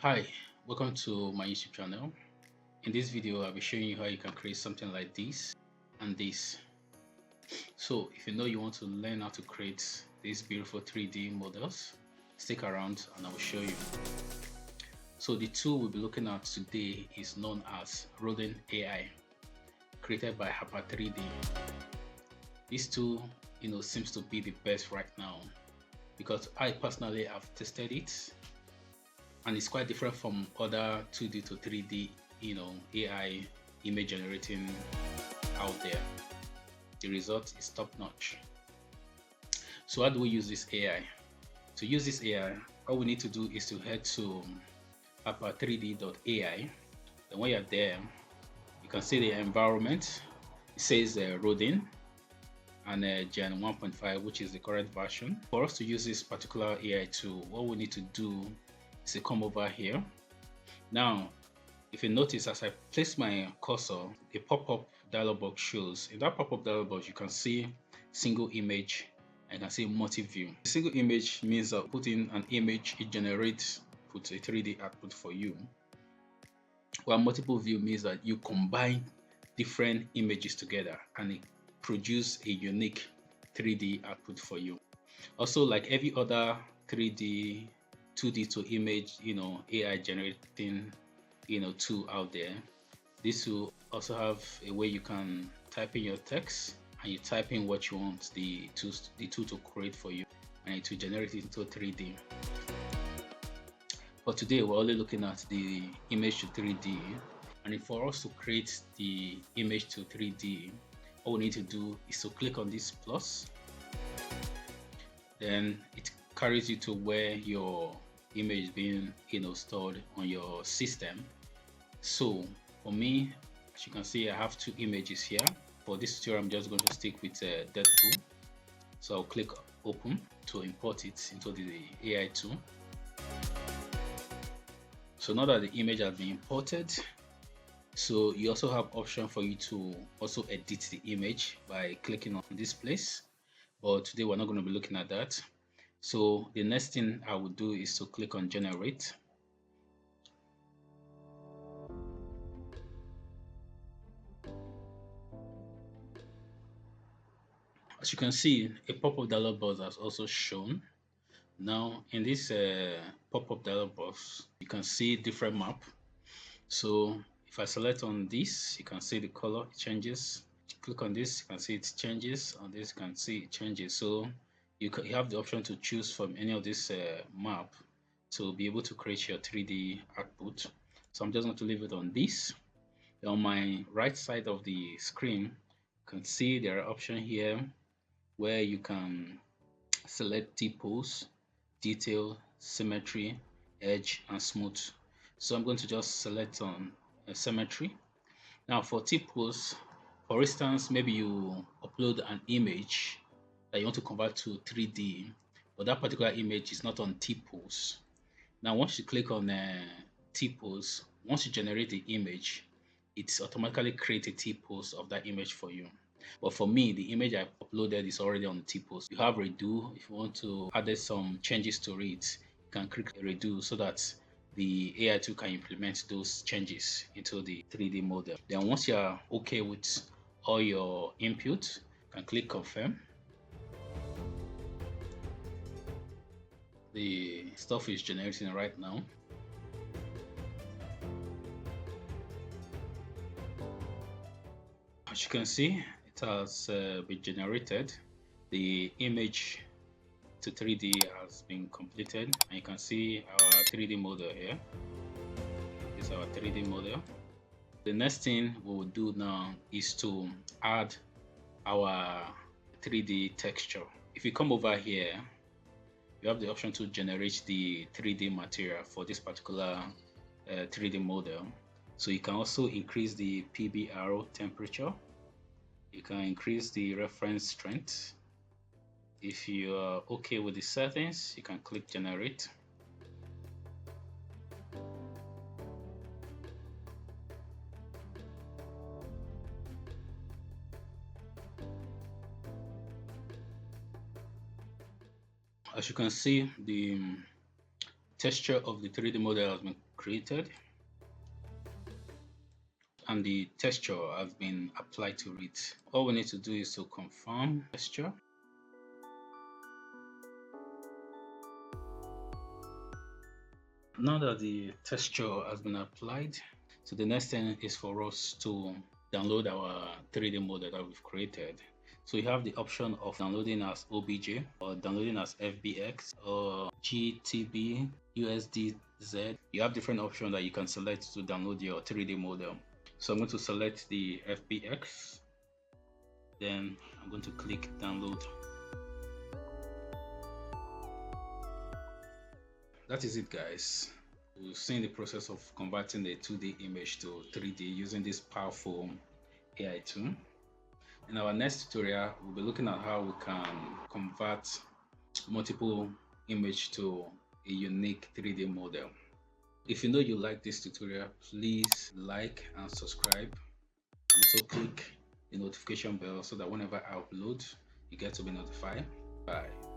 Hi, welcome to my YouTube channel. In this video, I'll be showing you how you can create something like this and this. So if you know you want to learn how to create these beautiful 3D models, stick around and I will show you. So the tool we'll be looking at today is known as Rodin AI, created by Hyper3D. This tool, seems to be the best right now because I personally have tested it and it's quite different from other 2D to 3D, AI image generating out there. The result is top notch. So how do we use this AI? To use this AI, all we need to do is to head to hyper3d.ai. Then when you're there, you can see the environment. It says Rodin and Gen 1.5, which is the current version. For us to use this particular AI tool, what we need to do is to come over here. Now, if you notice, as I place my cursor, a pop-up dialog box shows. In that pop-up dialog box, you can see single image and you can see multi-view. Single image means that put in an image, it generates, puts a 3D output for you. While multiple view means that you combine different images together and it produce a unique 3D output for you. Also, like every other 3D, 2D to image, AI generating, tool out there, this will also have a way you can type in your text and you type in what you want the tool to create for you and it will generate it into 3D. But today we're only looking at the image to 3D, and for us to create the image to 3D, all we need to do is to click on this plus, then it carries you to where your image is being stored on your system. So for me, as you can see, I have two images here. For this tutorial, I'm just going to stick with Deadpool. So I'll click open to import it into the AI tool. So now that the image has been imported, so you also have option for you to also edit the image by clicking on this place. But today we're not going to be looking at that. So the next thing I will do is to click on generate. As you can see, a pop-up dialog box has also shown. Now in this pop-up dialog box, you can see different map. So if I select on this, you can see the color changes. Click on this, you can see it changes. On this, you can see it changes. So you have the option to choose from any of this map to be able to create your 3D output. So I'm just going to leave it on this. On my right side of the screen, you can see there are options here where you can select T-pose, detail, symmetry, edge, and smooth. So I'm going to just select on symmetry. Now for T-pose, for instance, maybe you upload an image that you want to convert to 3D, but that particular image is not on T-pose. Now once you click on T-pose, once you generate the image, it's automatically create a T-pose of that image for you. But for me, the image I uploaded is already on T-pose. You have redo. If you want to add some changes to it, you can click redo so that the AI tool can implement those changes into the 3D model. Then once you are okay with all your input, you can click confirm. The stuff is generating right now. As you can see, it has been generated. The image to 3D has been completed, and you can see our 3D model here. This is our 3D model. The next thing we will do now is to add our 3D texture. If you come over here, you have the option to generate the 3D material for this particular 3D model. So you can also increase the PBR temperature. You can increase the reference strength. If you are okay with the settings, you can click generate. As you can see, the texture of the 3D model has been created and the texture has been applied to it. All we need to do is to confirm texture. Now that the texture has been applied, so the next thing is for us to download our 3D model that we've created. So you have the option of downloading as OBJ or downloading as FBX or GTB, USDZ. You have different options that you can select to download your 3D model. So I'm going to select the FBX. Then I'm going to click download. That is it, guys. We've seen the process of converting a 2D image to 3D using this powerful AI tool. In our next tutorial, we'll be looking at how we can convert multiple image to a unique 3D model. If you know you like this tutorial, please like and subscribe. And also click the notification bell so that whenever I upload, you get to be notified. Bye.